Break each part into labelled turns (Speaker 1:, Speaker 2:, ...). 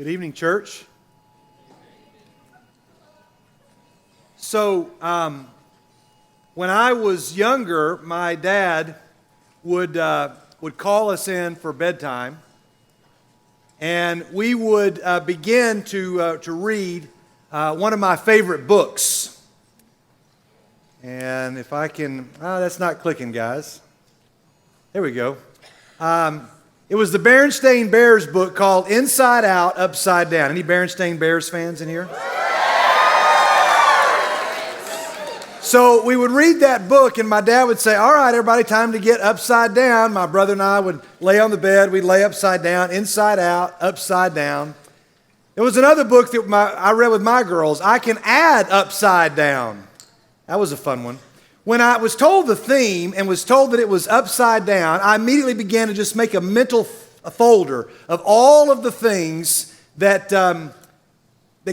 Speaker 1: Good evening, church. So, when I was younger, my dad would call us in for bedtime, and we would begin to read one of my favorite books. And if I can, that's not clicking, guys. There we go. It was the Berenstain Bears book called Inside Out, Upside Down. Any Berenstain Bears fans in here? So we would read that book, and my dad would say, all right, everybody, time to get upside down. My brother and I would lay on the bed. We'd lay upside down, inside out, upside down. There was another book that I read with my girls, I Can Add Upside Down. That was a fun one. When I was told the theme and was told that it was upside down, I immediately began to just make a mental folder of all of the things that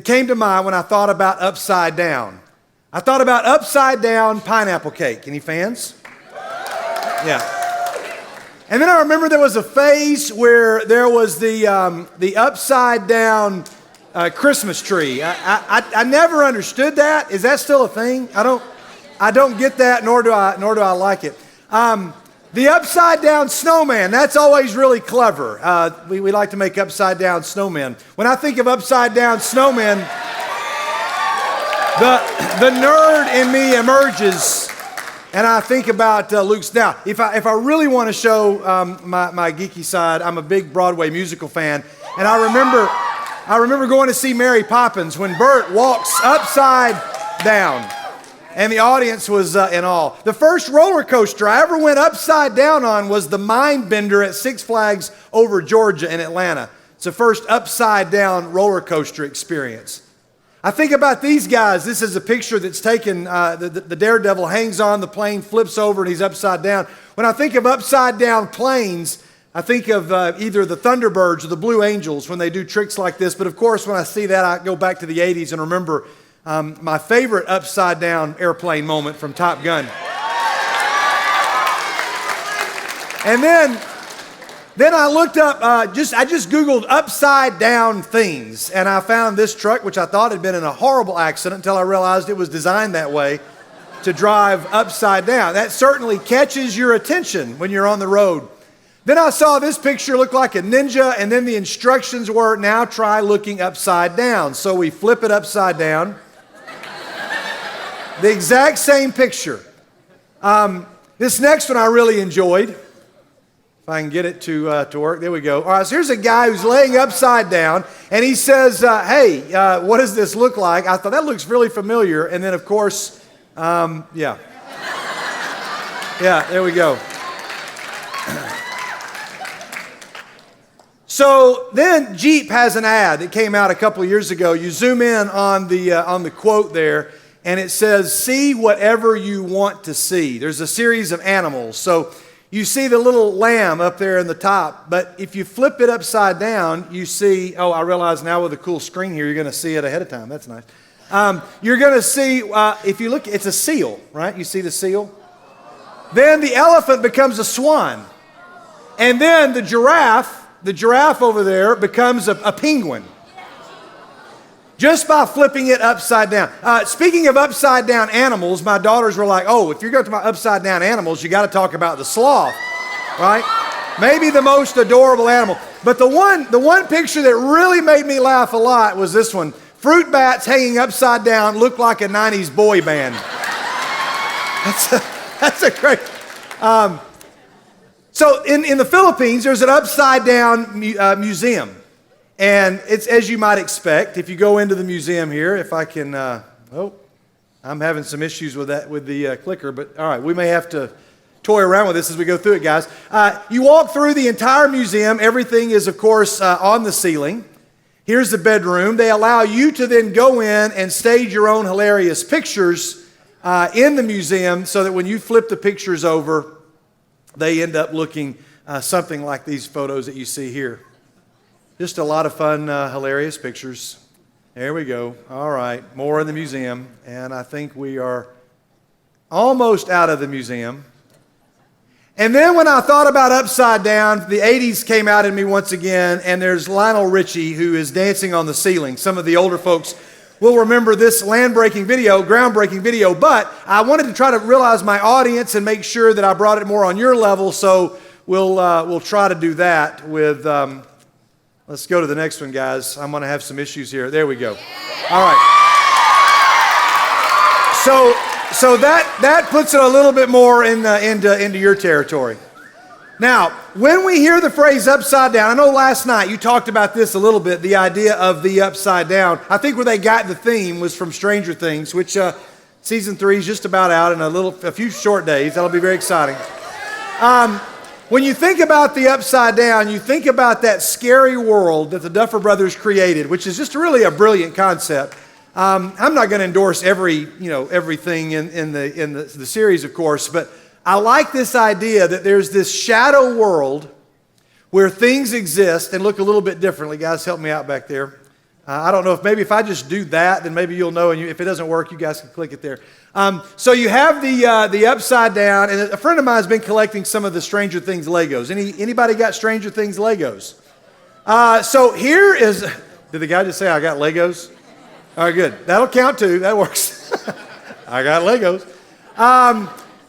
Speaker 1: came to mind when I thought about upside down. I thought about upside down pineapple cake. Any fans? Yeah. And then I remember there was a phase where there was the upside down Christmas tree. I never understood that. Is that still a thing? I don't get that, nor do I like it. The upside down snowman, that's always really clever. We like to make upside down snowmen. When I think of upside down snowmen, the nerd in me emerges, and I think about Luke's. Now, if I really want to show my geeky side, I'm a big Broadway musical fan, and I remember going to see Mary Poppins when Bert walks upside down. And the audience was in awe. The first roller coaster I ever went upside down on was the Mind Bender at Six Flags over Georgia in Atlanta. It's the first upside down roller coaster experience. I think about these guys. This is a picture that's taken. The daredevil hangs on, the plane flips over, and he's upside down. When I think of upside down planes, I think of either the Thunderbirds or the Blue Angels when they do tricks like this. But of course, when I see that, I go back to the 80s and remember my favorite upside down airplane moment from Top Gun. And then I looked up, I just Googled upside down things, and I found this truck, which I thought had been in a horrible accident until I realized it was designed that way to drive upside down. That certainly catches your attention when you're on the road. Then I saw this picture look like a ninja, and then the instructions were, now try looking upside down. So we flip it upside down. The exact same picture. This next one I really enjoyed. If I can get it to work. There we go. All right, so here's a guy who's laying upside down, and he says, hey, what does this look like? I thought, that looks really familiar. And then, of course, yeah. Yeah, there we go. So then Jeep has an ad that came out a couple of years ago. You zoom in on the quote there, and it says, see whatever you want to see. There's a series of animals. So you see the little lamb up there in the top, but if you flip it upside down, you see, oh, I realize now with a cool screen here, you're going to see it ahead of time. That's nice. You're going to see, if you look, it's a seal, right? You see the seal? Then the elephant becomes a swan. And then the giraffe over there becomes a penguin. Just by flipping it upside down. Speaking of upside down animals, my daughters were like, oh, if you're going to talk about upside down animals, you got to talk about the sloth, right? Maybe the most adorable animal. But the one picture that really made me laugh a lot was this one. Fruit bats hanging upside down look like a 90s boy band. That's a great... So in the Philippines, there's an upside down museum. And it's as you might expect. If you go into the museum here, if I can, I'm having some issues with the clicker, but all right, we may have to toy around with this as we go through it, guys. You walk through the entire museum. Everything is, of course, on the ceiling. Here's the bedroom. They allow you to then go in and stage your own hilarious pictures in the museum so that when you flip the pictures over, they end up looking something like these photos that you see here. Just a lot of fun, hilarious pictures. There we go. All right, more in the museum. And I think we are almost out of the museum. And then when I thought about upside down, the 80s came out in me once again, and there's Lionel Richie who is dancing on the ceiling. Some of the older folks will remember this groundbreaking video, but I wanted to try to realize my audience and make sure that I brought it more on your level, so we'll try to do that with, let's go to the next one, guys. I'm going to have some issues here. There we go. All right. So that puts it a little bit more into your territory. Now, when we hear the phrase upside down, I know last night you talked about this a little bit, the idea of the upside down. I think where they got the theme was from Stranger Things, which season 3 is just about out in a few short days. That'll be very exciting. When you think about the upside down, you think about that scary world that the Duffer Brothers created, which is just really a brilliant concept. I'm not going to endorse everything in the series, of course, but I like this idea that there's this shadow world where things exist and look a little bit differently. Guys, help me out back there. I don't know if I just do that, then maybe you'll know, and if it doesn't work, you guys can click it there. So you have the upside down, and a friend of mine has been collecting some of the Stranger Things Legos. Anybody got Stranger Things Legos? So here is, did the guy just say I got Legos? All right, good. That'll count too. That works. I got Legos.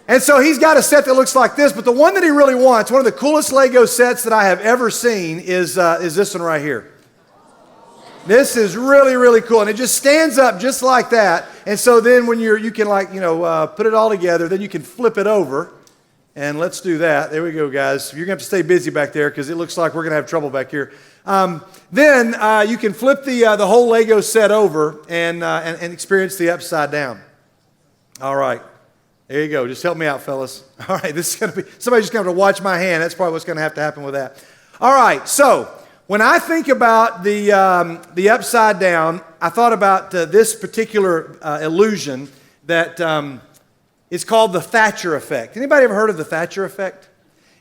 Speaker 1: And so he's got a set that looks like this, but the one that he really wants, one of the coolest Lego sets that I have ever seen is this one right here. This is really, really cool, and it just stands up just like that. And so then when you can put it all together, then you can flip it over. And let's do that. There we go, guys. You're going to have to stay busy back there because it looks like we're going to have trouble back here. Then you can flip the whole Lego set over and experience the upside down. All right. There you go. Just help me out, fellas. All right. This is going to be, somebody's just going to have to watch my hand. That's probably what's going to have to happen with that. All right. So when I think about the upside down, I thought about this particular illusion that is called the Thatcher effect. Anybody ever heard of the Thatcher effect?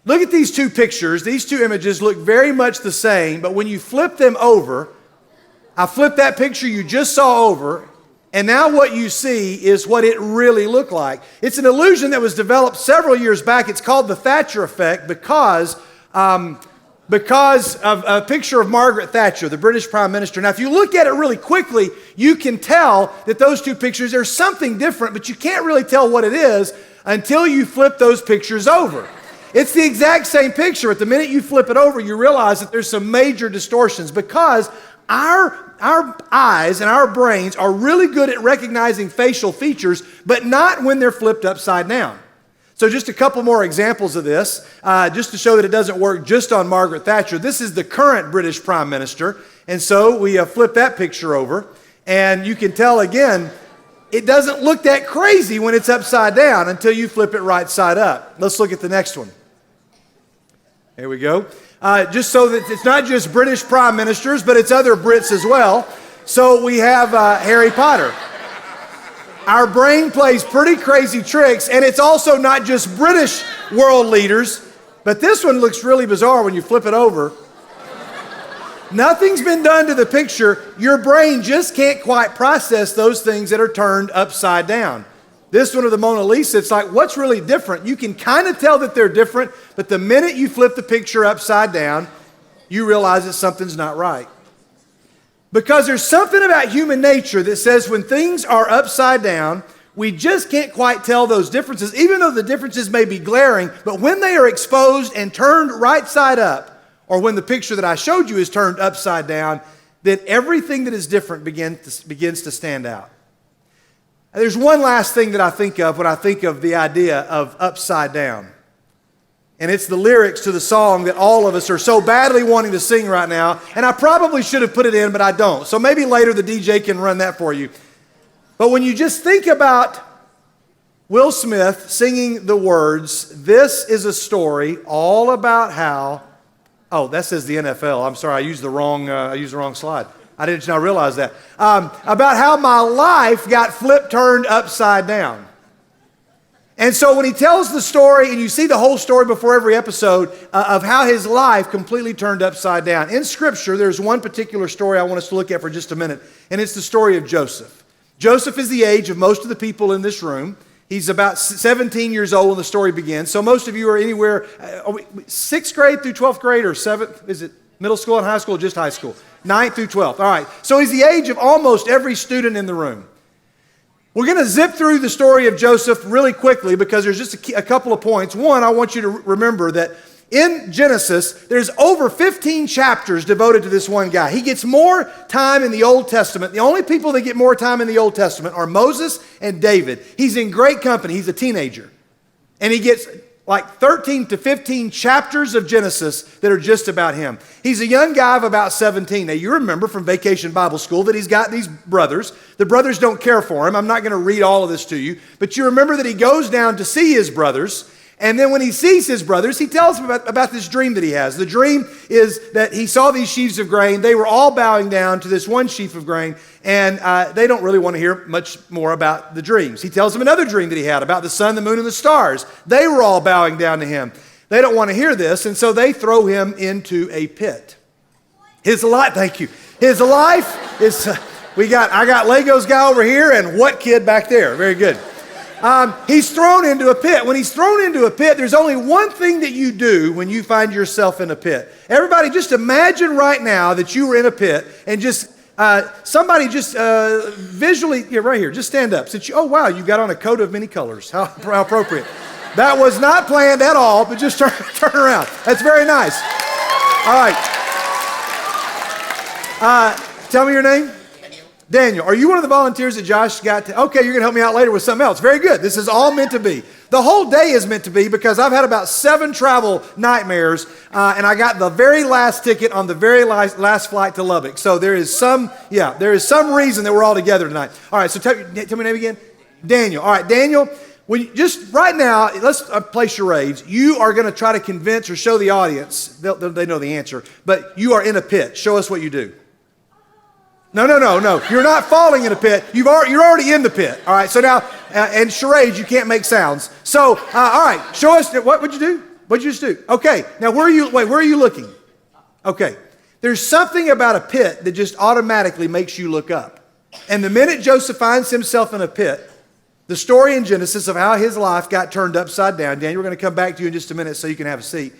Speaker 1: Look at these two pictures. These two images look very much the same, but when you flip them over, I flipped that picture you just saw over, and now what you see is what it really looked like. It's an illusion that was developed several years back. It's called the Thatcher effect because of a picture of Margaret Thatcher, the British Prime Minister. Now, if you look at it really quickly, you can tell that those two pictures, there's something different, but you can't really tell what it is until you flip those pictures over. It's the exact same picture, but the minute you flip it over, you realize that there's some major distortions because our eyes and our brains are really good at recognizing facial features, but not when they're flipped upside down. So just a couple more examples of this, just to show that it doesn't work just on Margaret Thatcher. This is the current British Prime Minister, and so we flip that picture over, and you can tell again, it doesn't look that crazy when it's upside down until you flip it right side up. Let's look at the next one. Here we go. Just so that it's not just British prime ministers, but it's other Brits as well. So we have Harry Potter. Our brain plays pretty crazy tricks, and it's also not just British world leaders, but this one looks really bizarre when you flip it over. Nothing's been done to the picture. Your brain just can't quite process those things that are turned upside down. This one of the Mona Lisa, it's like, what's really different? You can kind of tell that they're different, but the minute you flip the picture upside down, you realize that something's not right. Because there's something about human nature that says when things are upside down, we just can't quite tell those differences, even though the differences may be glaring, but when they are exposed and turned right side up, or when the picture that I showed you is turned upside down, then everything that is different begins to stand out. There's one last thing that I think of when I think of the idea of upside down. And it's the lyrics to the song that all of us are so badly wanting to sing right now. And I probably should have put it in, but I don't. So maybe later the DJ can run that for you. But when you just think about Will Smith singing the words, "This is a story all about how," oh, that says the NFL. I'm sorry, I used the wrong slide. I didn't now realize that. About how my life got turned upside down. And so when he tells the story, and you see the whole story before every episode of how his life completely turned upside down. In Scripture, there's one particular story I want us to look at for just a minute, and it's the story of Joseph. Joseph is the age of most of the people in this room. He's about 17 years old when the story begins. So most of you are anywhere, 6th grade through 12th grade or 7th, is it middle school and high school or just high school? 9th through 12th. All right. So he's the age of almost every student in the room. We're going to zip through the story of Joseph really quickly because there's just a couple of points. One, I want you to remember that in Genesis, there's over 15 chapters devoted to this one guy. He gets more time in the Old Testament. The only people that get more time in the Old Testament are Moses and David. He's in great company. He's a teenager. And he gets like 13 to 15 chapters of Genesis that are just about him. He's a young guy of about 17. Now, you remember from Vacation Bible School that he's got these brothers. The brothers don't care for him. I'm not going to read all of this to you. But you remember that he goes down to see his brothers. And then when he sees his brothers, he tells them about this dream that he has. The dream is that he saw these sheaves of grain. They were all bowing down to this one sheaf of grain. And they don't really want to hear much more about the dreams. He tells them another dream that he had about the sun, the moon, and the stars. They were all bowing down to him. They don't want to hear this, and so they throw him into a pit. His life, thank you. His life is, I got Legos guy over here and what kid back there? Very good. He's thrown into a pit. When he's thrown into a pit, there's only one thing that you do when you find yourself in a pit. Everybody, just imagine right now that you were in a pit and just somebody just visually, right here, just stand up. Oh, wow, you got on a coat of many colors. How appropriate. That was not planned at all, but just turn around. That's very nice. All right. Tell me your name. Daniel, are you one of the volunteers that Josh got to? Okay, you're going to help me out later with something else. Very good. This is all meant to be. The whole day is meant to be because I've had about 7 travel nightmares, and I got the very last ticket on the very last flight to Lubbock. So there is some reason that we're all together tonight. All right, so tell me your name again. Daniel. All right, Daniel, just right now, let's play charades. You are going to try to convince or show the audience, they know the answer, but you are in a pit. Show us what you do. No. You're not falling in a pit. You're already in the pit. All right. So now, and charades, you can't make sounds. So, all right. Show us. What'd you do? What'd you just do? Okay. Now, where are you looking? Okay. There's something about a pit that just automatically makes you look up. And the minute Joseph finds himself in a pit, the story in Genesis of how his life got turned upside down. Daniel, we're going to come back to you in just a minute so you can have a seat.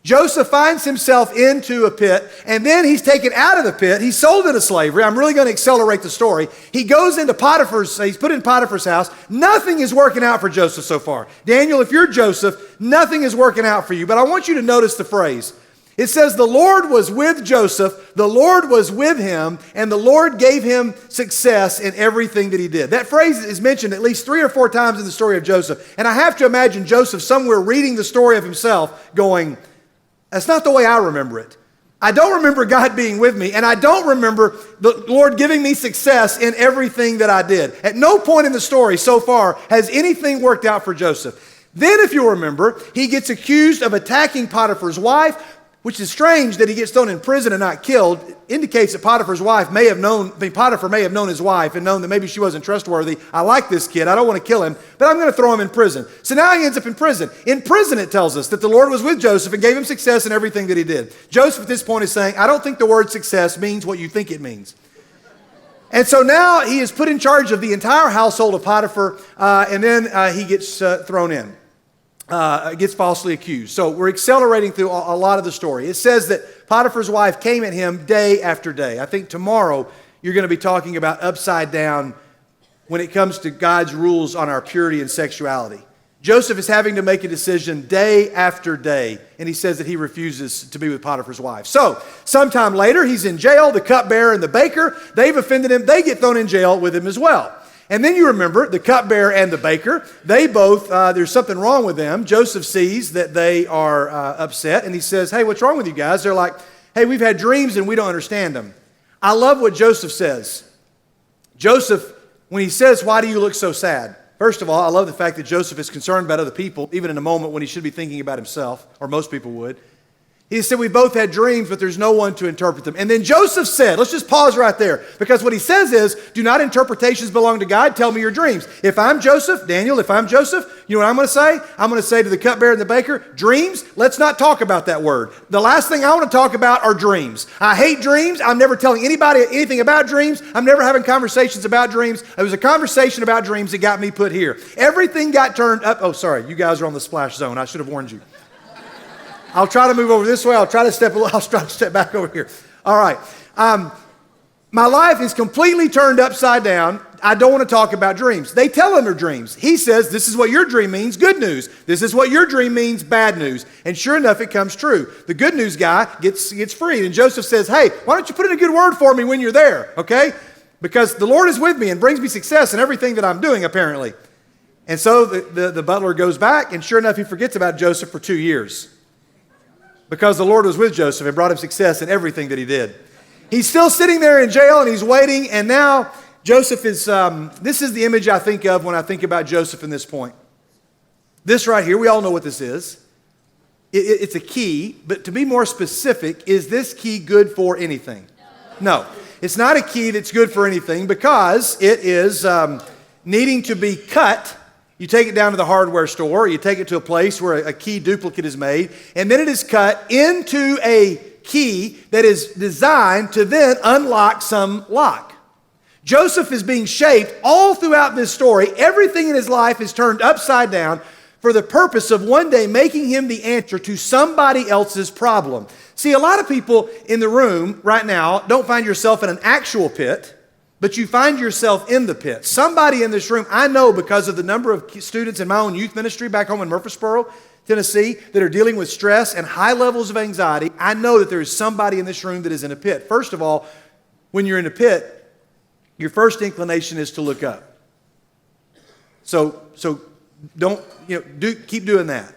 Speaker 1: Joseph finds himself into a pit, and then he's taken out of the pit. He's sold into slavery. I'm really going to accelerate the story. He goes into he's put in Potiphar's house. Nothing is working out for Joseph so far. Daniel, if you're Joseph, nothing is working out for you. But I want you to notice the phrase. It says, the Lord was with Joseph, the Lord was with him, and the Lord gave him success in everything that he did. That phrase is mentioned at least 3 or 4 times in the story of Joseph. And I have to imagine Joseph somewhere reading the story of himself going, that's not the way I remember it. I don't remember God being with me, and I don't remember the Lord giving me success in everything that I did. At no point in the story so far has anything worked out for Joseph. Then, if you'll remember, he gets accused of attacking Potiphar's wife, which is strange that he gets thrown in prison and not killed. It indicates that Potiphar may have known his wife and known that maybe she wasn't trustworthy. I like this kid. I don't want to kill him, but I'm going to throw him in prison. So now he ends up in prison. In prison, it tells us that the Lord was with Joseph and gave him success in everything that he did. Joseph at this point is saying, I don't think the word success means what you think it means. And so now he is put in charge of the entire household of Potiphar, and then he gets thrown in. Gets falsely accused. So we're accelerating through a lot of the story. It says that Potiphar's wife came at him day after day. I think tomorrow you're going to be talking about upside down when it comes to God's rules on our purity and sexuality. Joseph is having to make a decision day after day, and he says that he refuses to be with Potiphar's wife. So sometime later, he's in jail. The cupbearer and the baker, they've offended him. They get thrown in jail with him as well. And then you remember the cupbearer and the baker, they both, there's something wrong with them. Joseph sees that they are upset, and he says, hey, what's wrong with you guys? They're like, hey, we've had dreams and we don't understand them. I love what Joseph says. Joseph, when he says, why do you look so sad? First of all, I love the fact that Joseph is concerned about other people, even in a moment when he should be thinking about himself, or most people would. He said, we both had dreams, but there's no one to interpret them. And then Joseph said, let's just pause right there, because what he says is, do not interpretations belong to God? Tell me your dreams. If I'm Joseph, Daniel, if I'm Joseph, you know what I'm going to say? I'm going to say to the cupbearer and the baker, dreams, let's not talk about that word. The last thing I want to talk about are dreams. I hate dreams. I'm never telling anybody anything about dreams. I'm never having conversations about dreams. It was a conversation about dreams that got me put here. Everything got turned up. Oh, sorry, you guys are on the splash zone. I should have warned you. I'll try to move over this way. I'll try to step back over here. All right. My life is completely turned upside down. I don't want to talk about dreams. They tell him their dreams. He says, this is what your dream means, good news. This is what your dream means, bad news. And sure enough, it comes true. The good news guy gets freed. And Joseph says, hey, why don't you put in a good word for me when you're there, okay? Because the Lord is with me and brings me success in everything that I'm doing, apparently. And so the butler goes back, and sure enough, he forgets about Joseph for 2 years. Because the Lord was with Joseph and brought him success in everything that he did. He's still sitting there in jail and he's waiting, and now Joseph is, this is the image I think of when I think about Joseph in this point. This right here, we all know what this is. It's a key, but to be more specific, is this key good for anything? No. It's not a key that's good for anything because it is needing to be cut. You take it down to the hardware store, you take it to a place where a key duplicate is made, and then it is cut into a key that is designed to then unlock some lock. Joseph is being shaped all throughout this story. Everything in his life is turned upside down for the purpose of one day making him the answer to somebody else's problem. See, a lot of people in the room right now don't find yourself in an actual pit, but you find yourself in the pit. Somebody in this room, I know because of the number of students in my own youth ministry back home in Murfreesboro, Tennessee, that are dealing with stress and high levels of anxiety, I know that there is somebody in this room that is in a pit. First of all, when you're in a pit, your first inclination is to look up. So don't, keep doing that.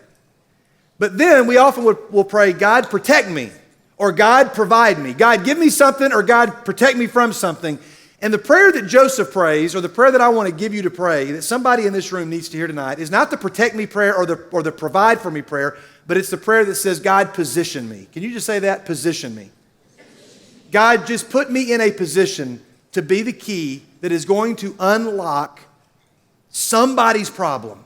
Speaker 1: But then we often will pray, God, protect me, or God, provide me. God, give me something, or God, protect me from something. And the prayer that Joseph prays, or the prayer that I want to give you to pray, that somebody in this room needs to hear tonight, is not the protect me prayer or the provide for me prayer, but it's the prayer that says, God, position me. Can you just say that? Position me. God, just put me in a position to be the key that is going to unlock somebody's problem.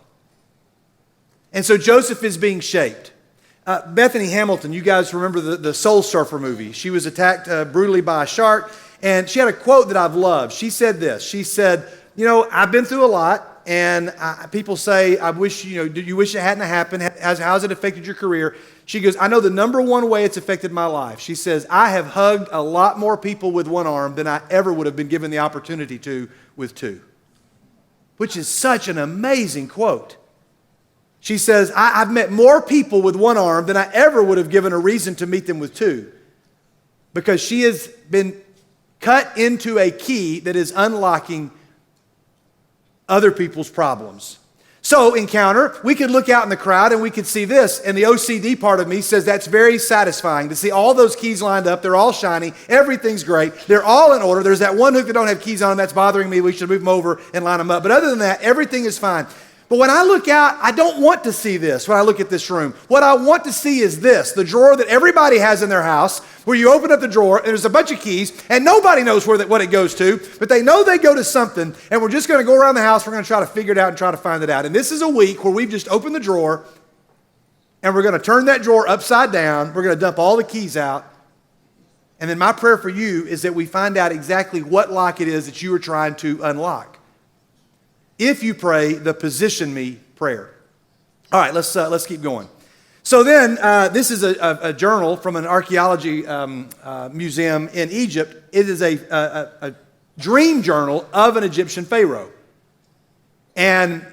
Speaker 1: And so Joseph is being shaped. Bethany Hamilton, you guys remember the Soul Surfer movie. She was attacked brutally by a shark. And she had a quote that I've loved. She said this. She said, I've been through a lot, and people say, I wish, do you wish it hadn't happened? How's it affected your career? She goes, I know the number one way it's affected my life. She says, I have hugged a lot more people with one arm than I ever would have been given the opportunity to with two. Which is such an amazing quote. She says, I've met more people with one arm than I ever would have given a reason to meet them with two. Because she has been cut into a key that is unlocking other people's problems. So, Encounter, we could look out in the crowd and we could see this, and the OCD part of me says that's very satisfying to see all those keys lined up. They're all shiny. Everything's great. They're all in order. There's that one hook that don't have keys on them that's bothering me. We should move them over and line them up. But other than that, everything is fine. But when I look out, I don't want to see this when I look at this room. What I want to see is this, the drawer that everybody has in their house, where you open up the drawer and there's a bunch of keys and nobody knows what it goes to, but they know they go to something, and we're just going to go around the house. We're going to try to figure it out and try to find it out. And this is a week where we've just opened the drawer and we're going to turn that drawer upside down. We're going to dump all the keys out. And then my prayer for you is that we find out exactly what lock it is that you are trying to unlock. If you pray the position me prayer. All right, let's keep going. So then, this is a journal from an archaeology museum in Egypt. It is a dream journal of an Egyptian pharaoh. And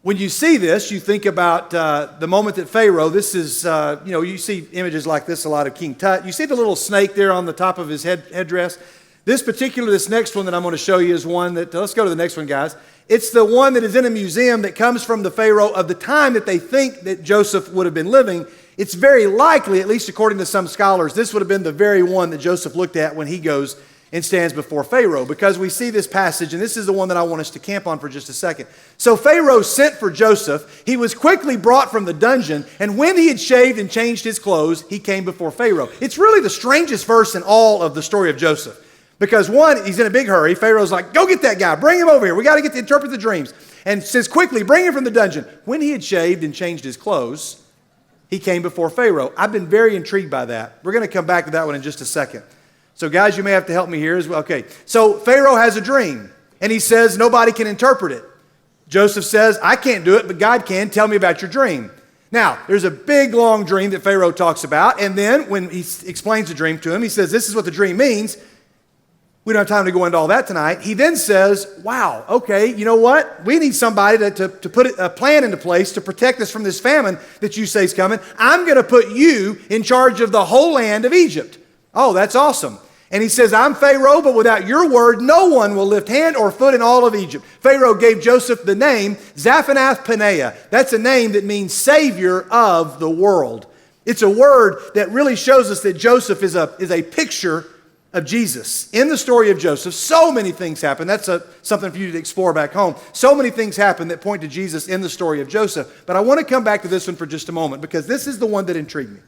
Speaker 1: when you see this, you think about the moment that Pharaoh, this is, you see images like this a lot of King Tut. You see the little snake there on the top of his headdress. This next one that I'm going to show you is one that, let's go to the next one, guys. It's the one that is in a museum that comes from the Pharaoh of the time that they think that Joseph would have been living. It's very likely, at least according to some scholars, this would have been the very one that Joseph looked at when he goes and stands before Pharaoh, because we see this passage, and this is the one that I want us to camp on for just a second. So Pharaoh sent for Joseph. He was quickly brought from the dungeon, and when he had shaved and changed his clothes, he came before Pharaoh. It's really the strangest verse in all of the story of Joseph, because one, he's in a big hurry. Pharaoh's like, go get that guy, bring him over here. We got to get to interpret the dreams. And says, quickly, bring him from the dungeon. When he had shaved and changed his clothes, he came before Pharaoh. I've been very intrigued by that. We're going to come back to that one in just a second. So guys, you may have to help me here as well. Okay, so Pharaoh has a dream, and he says nobody can interpret it. Joseph says, I can't do it, but God can. Tell me about your dream. Now, there's a big, long dream that Pharaoh talks about, and then when he explains the dream to him, he says, this is what the dream means. We don't have time to go into all that tonight. He then says, wow, okay, you know what? We need somebody to put a plan into place to protect us from this famine that you say is coming. I'm going to put you in charge of the whole land of Egypt. Oh, that's awesome. And he says, I'm Pharaoh, but without your word, no one will lift hand or foot in all of Egypt. Pharaoh gave Joseph the name Zaphanath-Paneah. That's a name that means Savior of the world. It's a word that really shows us that Joseph is a picture of Jesus. In the story of Joseph, so many things happen. That's something for you to explore back home. So many things happen that point to Jesus in the story of Joseph. But I want to come back to this one for just a moment, because this is the one that intrigued me.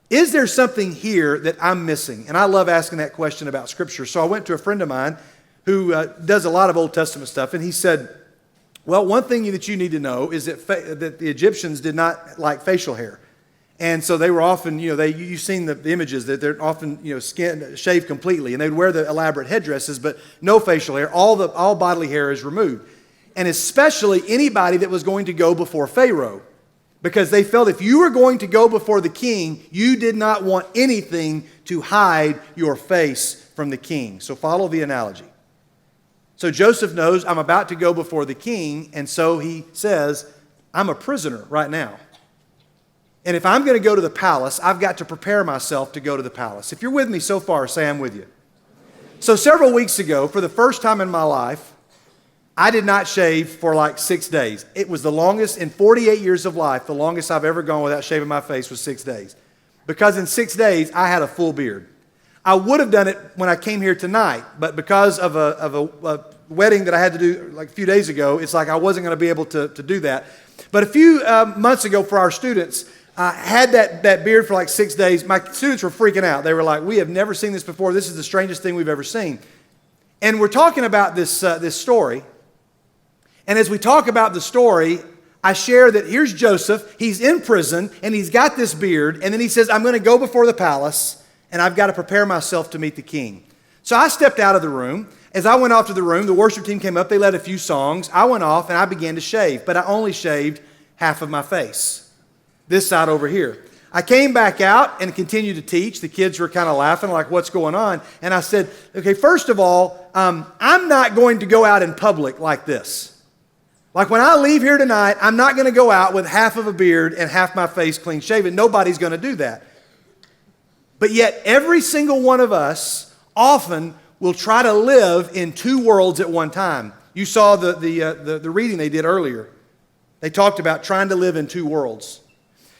Speaker 1: Is there something here that I'm missing? And I love asking that question about Scripture. So I went to a friend of mine who does a lot of Old Testament stuff, and he said, well, one thing that you need to know is that the Egyptians did not like facial hair. And so they were often, you've seen the images that they're often, shaved completely, and they'd wear the elaborate headdresses, but no facial hair. All bodily hair is removed. And especially anybody that was going to go before Pharaoh, because they felt if you were going to go before the king, you did not want anything to hide your face from the king. So follow the analogy. So Joseph knows, I'm about to go before the king, and so he says, I'm a prisoner right now. And if I'm going to go to the palace, I've got to prepare myself to go to the palace. If you're with me so far, say I'm with you. So several weeks ago, for the first time in my life, I did not shave for like 6 days. It was the longest, in 48 years of life, the longest I've ever gone without shaving my face was 6 days. Because in 6 days, I had a full beard. I would have done it when I came here tonight, but because of a wedding that I had to do like a few days ago, it's like I wasn't going to be able to do that. But a few months ago for our students, I had that beard for like 6 days. My students were freaking out. They were like, we have never seen this before. This is the strangest thing we've ever seen. And we're talking about this story. And as we talk about the story, I share that here's Joseph. He's in prison, and he's got this beard. And then he says, I'm going to go before the palace, and I've got to prepare myself to meet the king. So I stepped out of the room. As I went off to the room, the worship team came up. They led a few songs. I went off, and I began to shave. But I only shaved half of my face, this side over here. I came back out and continued to teach. The kids were kind of laughing, like, what's going on? And I said, okay, first of all, I'm not going to go out in public like this. Like when I leave here tonight, I'm not going to go out with half of a beard and half my face clean shaven. Nobody's going to do that. But yet every single one of us often will try to live in two worlds at one time. You saw the reading they did earlier. They talked about trying to live in two worlds.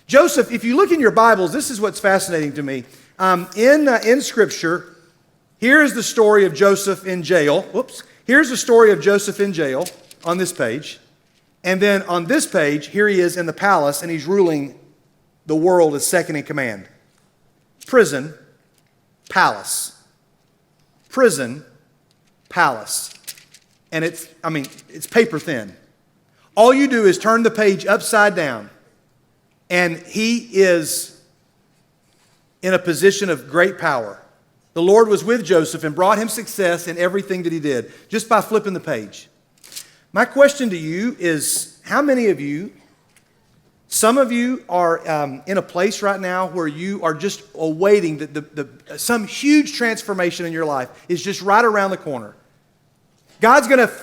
Speaker 1: Joseph, if you look in your Bibles, this is what's fascinating to me. In Scripture, here's the story of Joseph in jail. Whoops. Here's the story of Joseph in jail on this page. And then on this page, here he is in the palace, and he's ruling the world as second in command. Prison, palace. Prison, palace. And it's paper thin. All you do is turn the page upside down, and he is in a position of great power. The Lord was with Joseph and brought him success in everything that he did, just by flipping the page. My question to you is, how many of you, some of you are in a place right now where you are just awaiting some huge transformation in your life is just right around the corner. God's going to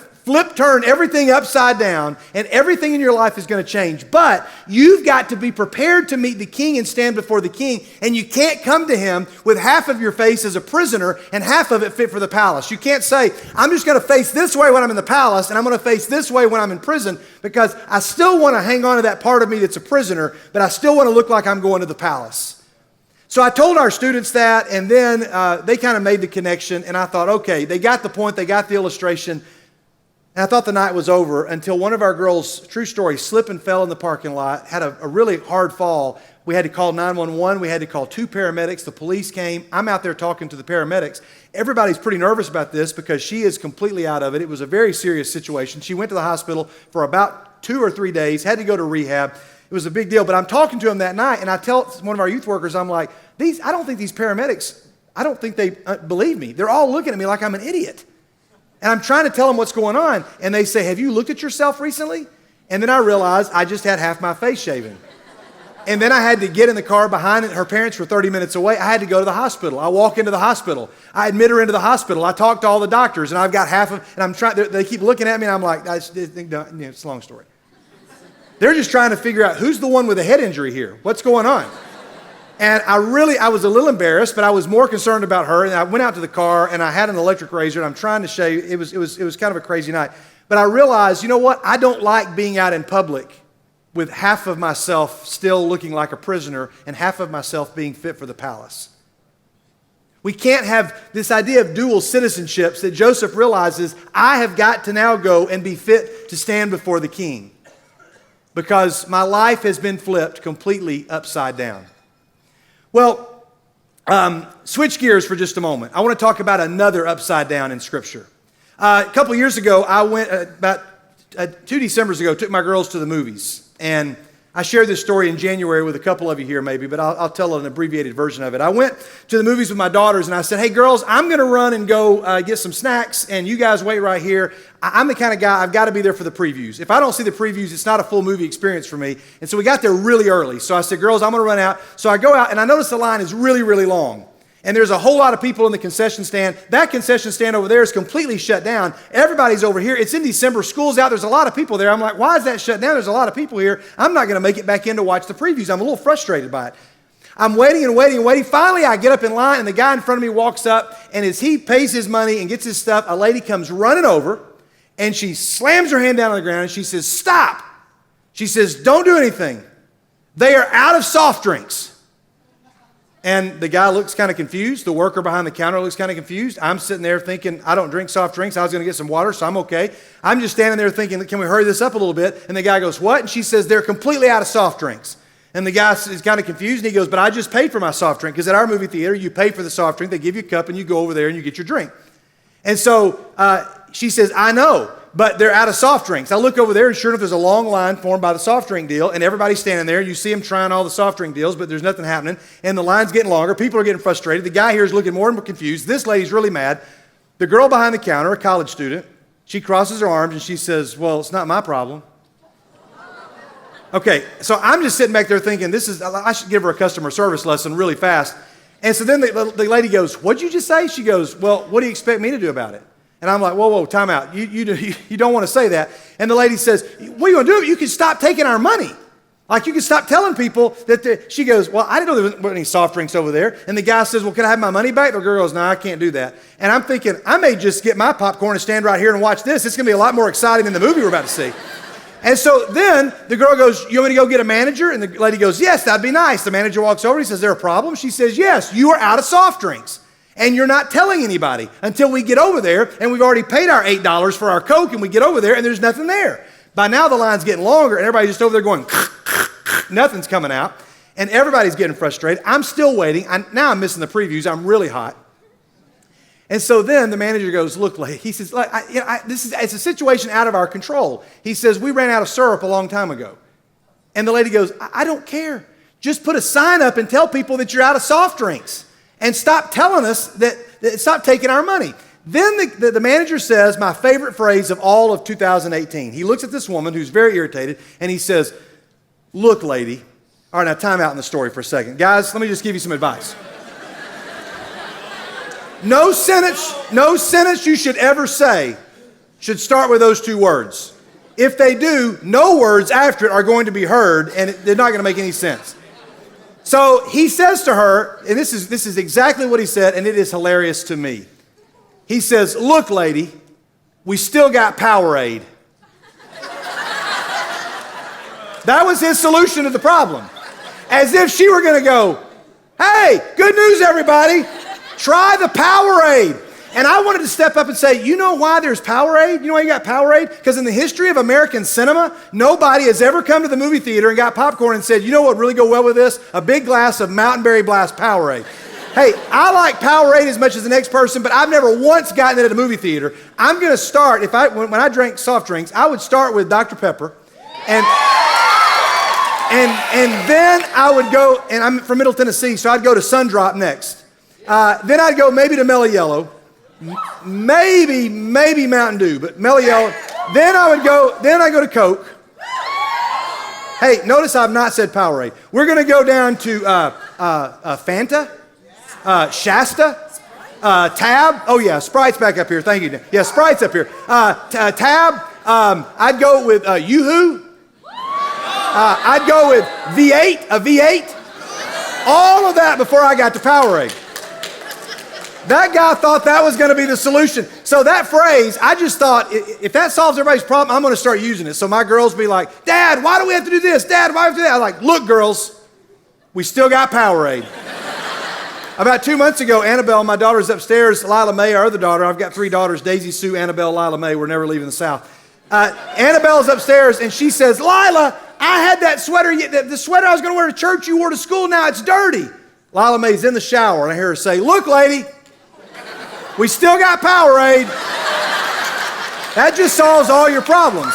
Speaker 1: turn everything upside down, and everything in your life is going to change. But you've got to be prepared to meet the king and stand before the king, and you can't come to him with half of your face as a prisoner and half of it fit for the palace. You can't say, I'm just going to face this way when I'm in the palace, and I'm going to face this way when I'm in prison, because I still want to hang on to that part of me that's a prisoner, but I still want to look like I'm going to the palace. So I told our students that, and then they kind of made the connection, and I thought, okay, they got the point, they got the illustration, and I thought the night was over until one of our girls, true story, slipped and fell in the parking lot, had a really hard fall. We had to call 911, we had to call 2 paramedics, the police came. I'm out there talking to the paramedics. Everybody's pretty nervous about this because she is completely out of it. It was a very serious situation. She went to the hospital for about 2 or 3 days, had to go to rehab. It was a big deal, but I'm talking to him that night, and I tell one of our youth workers, I'm like, I don't think these paramedics, I don't think they believe me. They're all looking at me like I'm an idiot. And I'm trying to tell them what's going on, and they say, have you looked at yourself recently? And then I realized I just had half my face shaven. And then I had to get in the car behind it. Her parents were 30 minutes away. I had to go to the hospital. I walk into the hospital. I admit her into the hospital. I talk to all the doctors, and I've got half of, and I'm trying, they keep looking at me, and I'm like, it's a long story. They're just trying to figure out who's the one with a head injury here. What's going on? And I was a little embarrassed, but I was more concerned about her. And I went out to the car, and I had an electric razor, and I'm trying to shave. It was kind of a crazy night. But I realized, you know what? I don't like being out in public with half of myself still looking like a prisoner and half of myself being fit for the palace. We can't have this idea of dual citizenships that Joseph realizes I have got to now go and be fit to stand before the king because my life has been flipped completely upside down. Well, switch gears for just a moment. I want to talk about another upside down in Scripture. A couple years ago, I went about 2 Decembers ago, took my girls to the movies. And I shared this story in January with a couple of you here maybe, but I'll tell an abbreviated version of it. I went to the movies with my daughters and I said, hey girls, I'm going to run and go get some snacks and you guys wait right here. I'm the kind of guy, I've got to be there for the previews. If I don't see the previews, it's not a full movie experience for me. And so we got there really early. So I said, girls, I'm going to run out. So I go out and I notice the line is really, really long. And there's a whole lot of people in the concession stand. That concession stand over there is completely shut down. Everybody's over here. It's in December. School's out. There's a lot of people there. I'm like, why is that shut down? There's a lot of people here. I'm not going to make it back in to watch the previews. I'm a little frustrated by it. I'm waiting and waiting and waiting. Finally, I get up in line, and the guy in front of me walks up, and as he pays his money and gets his stuff, a lady comes running over, and she slams her hand down on the ground, and she says, stop. She says, don't do anything. They are out of soft drinks. And the guy looks kind of confused. The worker behind the counter looks kind of confused. I'm sitting there thinking, I don't drink soft drinks. I was going to get some water, so I'm okay. I'm just standing there thinking, can we hurry this up a little bit? And the guy goes, what? And she says, they're completely out of soft drinks. And the guy is kind of confused, and he goes, but I just paid for my soft drink. Because at our movie theater, you pay for the soft drink. They give you a cup, and you go over there, and you get your drink. And so she says, I know, but they're out of soft drinks. I look over there, and sure enough, there's a long line formed by the soft drink deal, and everybody's standing there. You see them trying all the soft drink deals, but there's nothing happening, and the line's getting longer. People are getting frustrated. The guy here is looking more and more confused. This lady's really mad. The girl behind the counter, a college student, she crosses her arms, and she says, well, it's not my problem. Okay, so I'm just sitting back there thinking, I should give her a customer service lesson really fast. And so then the lady goes, what'd you just say? She goes, well, what do you expect me to do about it? And I'm like, whoa, time out. You don't want to say that. And the lady says, what are you going to do? You can stop taking our money. Like, you can stop telling people that she goes, well, I didn't know there were any soft drinks over there. And the guy says, well, can I have my money back? The girl goes, no, I can't do that. And I'm thinking, I may just get my popcorn and stand right here and watch this. It's going to be a lot more exciting than the movie we're about to see. And so then the girl goes, you want me to go get a manager? And the lady goes, yes, that'd be nice. The manager walks over. He says, is there a problem? She says, yes, you are out of soft drinks. And you're not telling anybody until we get over there, and we've already paid our $8 for our Coke, and we get over there, and there's nothing there. By now, the line's getting longer, and everybody's just over there going, nothing's coming out, and everybody's getting frustrated. I'm still waiting. Now I'm missing the previews. I'm really hot. And so then the manager goes, look, lady, he says, it's a situation out of our control. He says, we ran out of syrup a long time ago. And the lady goes, I don't care. Just put a sign up and tell people that you're out of soft drinks. And stop telling us that stop taking our money. Then the manager says my favorite phrase of all of 2018. He looks at this woman who's very irritated, and he says, look, lady. All right, now time out in the story for a second. Guys, let me just give you some advice. No sentence you should ever say should start with those two words. If they do, no words after it are going to be heard, and they're not going to make any sense. So he says to her, and this is exactly what he said, and it is hilarious to me. He says, look, lady, we still got Powerade. That was his solution to the problem. As if she were going to go, Hey, good news, everybody. Try the Powerade. And I wanted to step up and say, you know why there's Powerade? You know why you got Powerade? Because in the history of American cinema, nobody has ever come to the movie theater and got popcorn and said, you know what would really go well with this? A big glass of Mountain Berry Blast Powerade. Hey, I like Powerade as much as the next person, but I've never once gotten it at a movie theater. I'm going to start, when I drank soft drinks, I would start with Dr. Pepper. And then I would go, and I'm from Middle Tennessee, so I'd go to Sundrop next. Then I'd go maybe to Mellow Yellow. Maybe Mountain Dew, but Mellow Yellow. Then I go to Coke. Hey, notice I've not said Powerade. We're going to go down to Fanta, Shasta, Tab. Oh yeah, Sprite's back up here. Thank you. Yeah, Sprite's up here. Tab. I'd go with Yoo-Hoo. I'd go with V8, a V8. All of that before I got to Powerade. That guy thought that was going to be the solution. So that phrase, I just thought, if that solves everybody's problem, I'm going to start using it. So my girls be like, Dad, why do we have to do this? Dad, why do we have to do that? I'm like, look, girls, we still got Powerade. About 2 months ago, Annabelle, my daughter's upstairs. Lila Mae, our other daughter, I've got 3 daughters, Daisy, Sue, Annabelle, Lila Mae. We're never leaving the South. Annabelle's upstairs, and she says, Lila, I had that sweater, the sweater I was going to wear to church, you wore to school, now it's dirty. Lila Mae's in the shower, and I hear her say, look, lady, we still got Powerade. That just solves all your problems.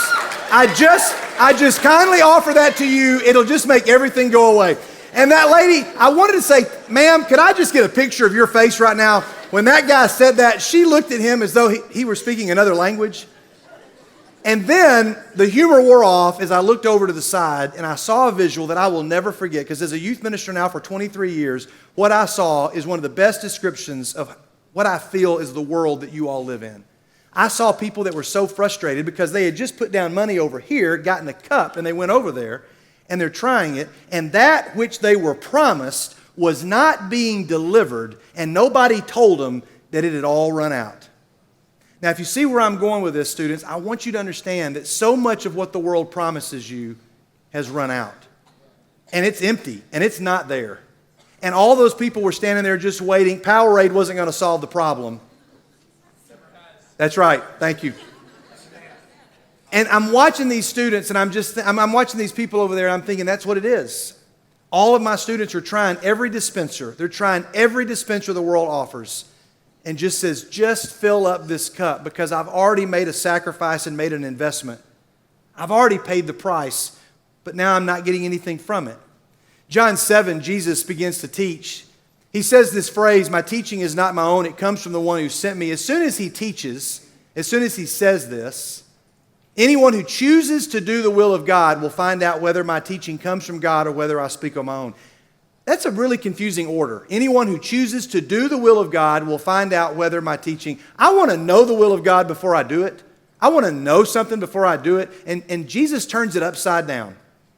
Speaker 1: I just kindly offer that to you. It'll just make everything go away. And that lady, I wanted to say, ma'am, could I just get a picture of your face right now? When that guy said that, she looked at him as though he were speaking another language. And then the humor wore off as I looked over to the side and I saw a visual that I will never forget, because as a youth minister now for 23 years, what I saw is one of the best descriptions of what I feel is the world that you all live in. I saw people that were so frustrated because they had just put down money over here, gotten a cup, and they went over there, and they're trying it, and that which they were promised was not being delivered, and nobody told them that it had all run out. Now, if you see where I'm going with this, students, I want you to understand that so much of what the world promises you has run out. And it's empty, and it's not there. And all those people were standing there just waiting. Powerade wasn't going to solve the problem. That's right. Thank you. And I'm watching these students, and I'm watching these people over there, and I'm thinking that's what it is. All of my students are trying every dispenser. They're trying every dispenser the world offers, and just says, just fill up this cup, because I've already made a sacrifice and made an investment. I've already paid the price, but now I'm not getting anything from it. John 7, Jesus begins to teach. He says this phrase, my teaching is not my own, it comes from the one who sent me. As soon as he teaches, as soon as he says this, anyone who chooses to do the will of God will find out whether my teaching comes from God or whether I speak on my own. That's a really confusing order. Anyone who chooses to do the will of God will find out whether my teaching. I want to know the will of God before I do it. I want to know something before I do it. And Jesus turns it upside down.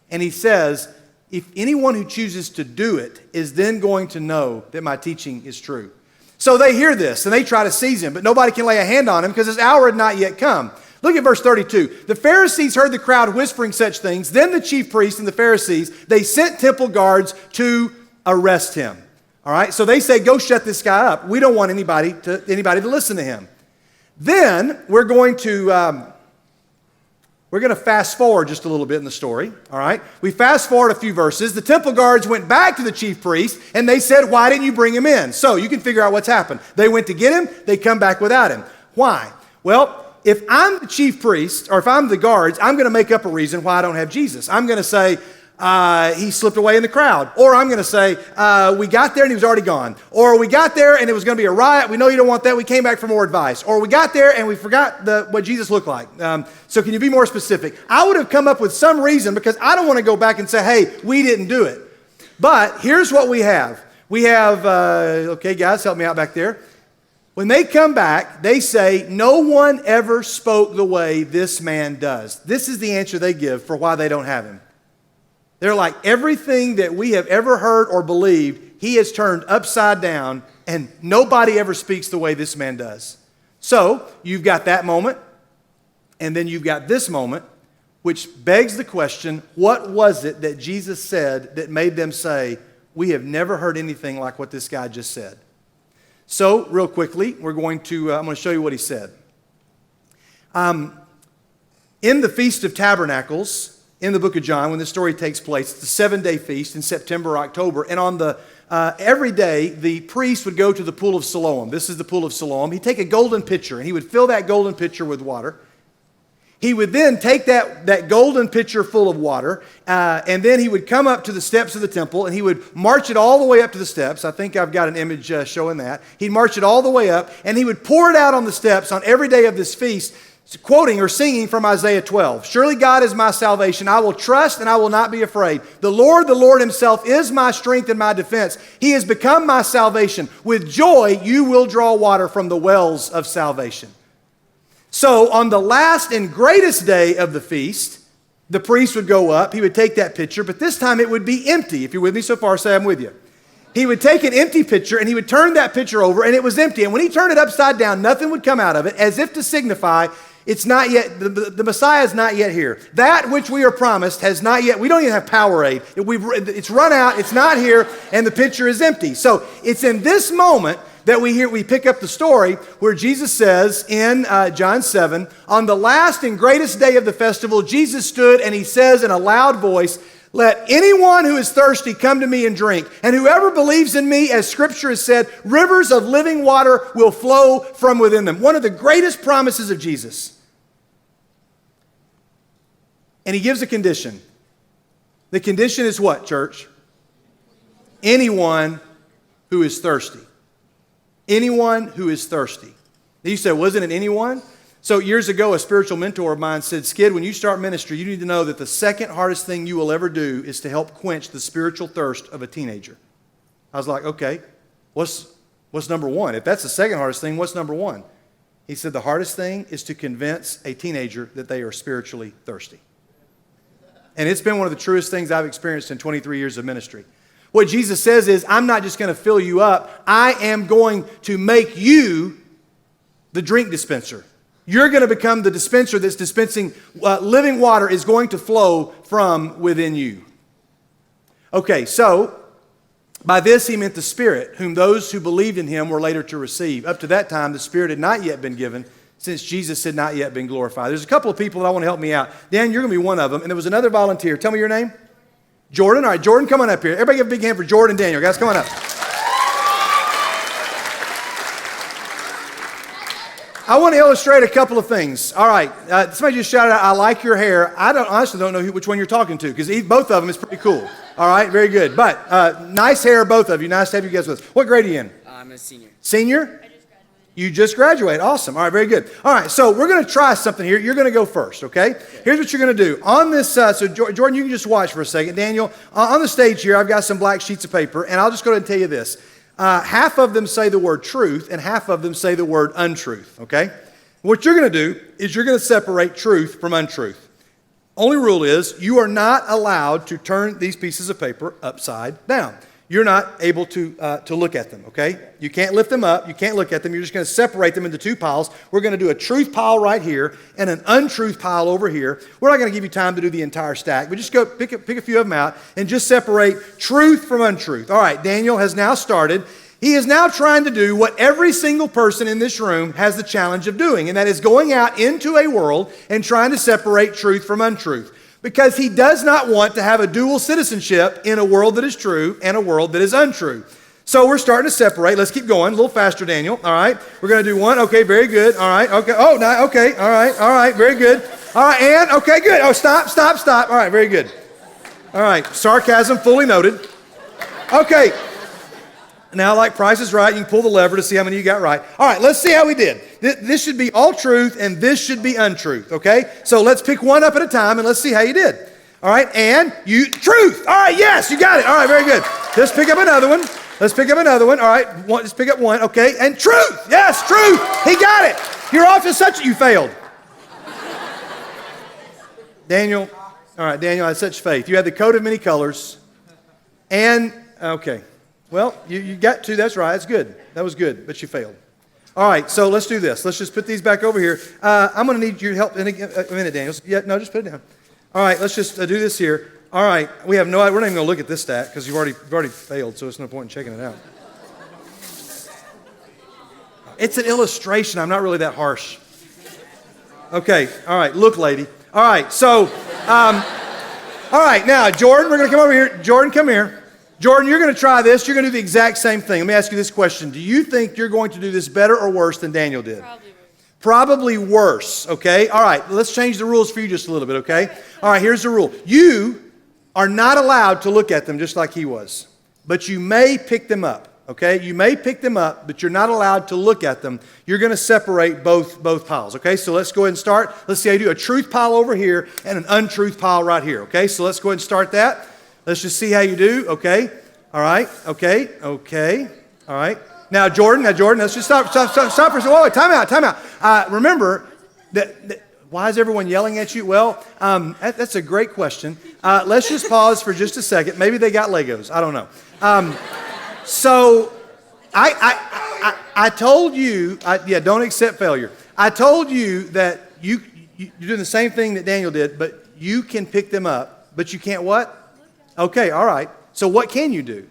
Speaker 1: And he says, if anyone who chooses to do it is then going to know that my teaching is true. So they hear this and they try to seize him, but nobody can lay a hand on him because his hour had not yet come. Look at verse 32. The Pharisees heard the crowd whispering such things. Then the chief priests and the Pharisees, they sent temple guards to arrest him. All right, so they say, go shut this guy up. We don't want anybody to listen to him. Then we're going to fast forward just a little bit in the story, all right? We fast forward a few verses. The temple guards went back to the chief priest, and they said, why didn't you bring him in? So you can figure out what's happened. They went to get him. They come back without him. Why? Well, if I'm the chief priest, or if I'm the guards, I'm going to make up a reason why I don't have Jesus. I'm going to say, he slipped away in the crowd. Or I'm going to say, we got there and he was already gone. Or we got there and it was going to be a riot. We know you don't want that. We came back for more advice. Or we got there and we forgot what Jesus looked like. So can you be more specific? I would have come up with some reason, because I don't want to go back and say, hey, we didn't do it. But here's what we have. We have, okay, guys, help me out back there. When they come back, they say, no one ever spoke the way this man does. This is the answer they give for why they don't have him. They're like, everything that we have ever heard or believed, he has turned upside down, and nobody ever speaks the way this man does. So you've got that moment, and then you've got this moment, which begs the question, what was it that Jesus said that made them say, We have never heard anything like what this guy just said. So, real quickly, I'm going to show you what he said. In the Feast of Tabernacles, in the book of John, when this story takes place, it's a 7-day feast in September or October, and on every day, the priest would go to the pool of Siloam. This is the pool of Siloam. He'd take a golden pitcher, and he would fill that golden pitcher with water. He would then take that golden pitcher full of water, and then he would come up to the steps of the temple, and he would march it all the way up to the steps. I think I've got an image showing that. He'd march it all the way up, and he would pour it out on the steps on every day of this feast, quoting or singing from Isaiah 12. Surely God is my salvation. I will trust and I will not be afraid. The Lord himself is my strength and my defense. He has become my salvation. With joy you will draw water from the wells of salvation. So on the last and greatest day of the feast, the priest would go up. He would take that pitcher, but this time it would be empty. If you're with me so far, say I'm with you. He would take an empty pitcher and he would turn that pitcher over and it was empty. And when he turned it upside down, nothing would come out of it, as if to signify it's not yet, the Messiah is not yet here. That which we are promised has not yet, we don't even have Powerade. It's run out, it's not here, and the pitcher is empty. So it's in this moment that we pick up the story where Jesus says in John 7, on the last and greatest day of the festival, Jesus stood and he says in a loud voice, let anyone who is thirsty come to me and drink. And whoever believes in me, as Scripture has said, rivers of living water will flow from within them. One of the greatest promises of Jesus. And he gives a condition. The condition is what, church? Anyone who is thirsty. Anyone who is thirsty. You said, wasn't it anyone? So years ago, a spiritual mentor of mine said, Skid, when you start ministry, you need to know that the second hardest thing you will ever do is to help quench the spiritual thirst of a teenager. I was like, okay, what's number one? If that's the second hardest thing, what's number one? He said, the hardest thing is to convince a teenager that they are spiritually thirsty. And it's been one of the truest things I've experienced in 23 years of ministry. What Jesus says is, I'm not just going to fill you up, I am going to make you the drink dispenser. You're going to become the dispenser that's dispensing living water is going to flow from within you. Okay, so by this he meant the Spirit, whom those who believed in him were later to receive. Up to that time, the Spirit had not yet been given, since Jesus had not yet been glorified. There's a couple of people that I want to help me out. Dan, you're going to be one of them. And there was another volunteer. Tell me your name. Jordan. All right, Jordan, come on up here. Everybody give a big hand for Jordan and Daniel. Guys, come on up. I want to illustrate a couple of things. All right, somebody just shouted out, I like your hair. I honestly don't know which one you're talking to, because both of them is pretty cool. All right, very good. But nice hair, both of you. Nice to have you guys with us. What grade are you in?
Speaker 2: I'm a senior.
Speaker 1: Senior? I just graduated. You just graduated. Awesome. All right, very good. All right, so we're going to try something here. You're going to go first, okay? Here's what you're going to do. On this, so Jordan, you can just watch for a second. Daniel, on the stage here, I've got some black sheets of paper, and I'll just go ahead and tell you this. Half of them say the word truth, and half of them say the word untruth, okay? What you're going to do is you're going to separate truth from untruth. Only rule is you are not allowed to turn these pieces of paper upside down. You're not able to look at them, okay? You can't lift them up. You can't look at them. You're just going to separate them into two piles. We're going to do a truth pile right here and an untruth pile over here. We're not going to give you time to do the entire stack, but just go pick a few of them out and just separate truth from untruth. All right, Daniel has now started. He is now trying to do what every single person in this room has the challenge of doing, and that is going out into a world and trying to separate truth from untruth. Because he does not want to have a dual citizenship in a world that is true and a world that is untrue. So we're starting to separate. Let's keep going. A little faster, Daniel. All right. We're going to do one. Okay, very good. All right. Okay. Oh, no, okay. All right. All right. Very good. All right. And, okay, good. Oh, stop. All right. Very good. All right. Sarcasm fully noted. Okay. Now, like Price is Right, you can pull the lever to see how many you got right. All right, let's see how we did. This should be all truth, and this should be untruth, okay? So let's pick one up at a time, and let's see how you did. All right, and truth. All right, yes, you got it. All right, very good. Let's pick up another one. All right, let's pick up one, okay? And truth. Yes, truth. He got it. You're off to you failed. Daniel, all right, Daniel, I had such faith. You had the coat of many colors, and, okay. Well, you got two. That's right. That's good. That was good, but you failed. All right, so let's do this. Let's just put these back over here. I'm going to need your help in a minute, Daniel. Yeah, no, just put it down. All right, let's just do this here. All right, we're not even going to look at this stat because you've already failed, so it's no point in checking it out. It's an illustration. I'm not really that harsh. Okay, all right, look, lady. All right, so, all right, now, Jordan, we're going to come over here. Jordan, come here. Jordan, you're going to try this. You're going to do the exact same thing. Let me ask you this question. Do you think you're going to do this better or worse than Daniel did? Probably worse, okay? All right, let's change the rules for you just a little bit, okay? All right, here's the rule. You are not allowed to look at them just like he was, but you may pick them up. Okay, you may pick them up, but you're not allowed to look at them. You're going to separate both piles. Okay, so let's go ahead and start. Let's see how you do. A truth pile over here and an untruth pile right here. Okay, so let's go ahead and start that. Let's just see how you do. Okay, all right. Okay, all right. Now, Jordan, let's just stop for a second. Whoa, time out. Remember that. Why is everyone yelling at you? Well, that's a great question. Let's just pause for just a second. Maybe they got Legos. I don't know. So, I told you, don't accept failure. I told you that you're doing the same thing that Daniel did, but you can pick them up, but you can't what? Okay, all right. So what can you do?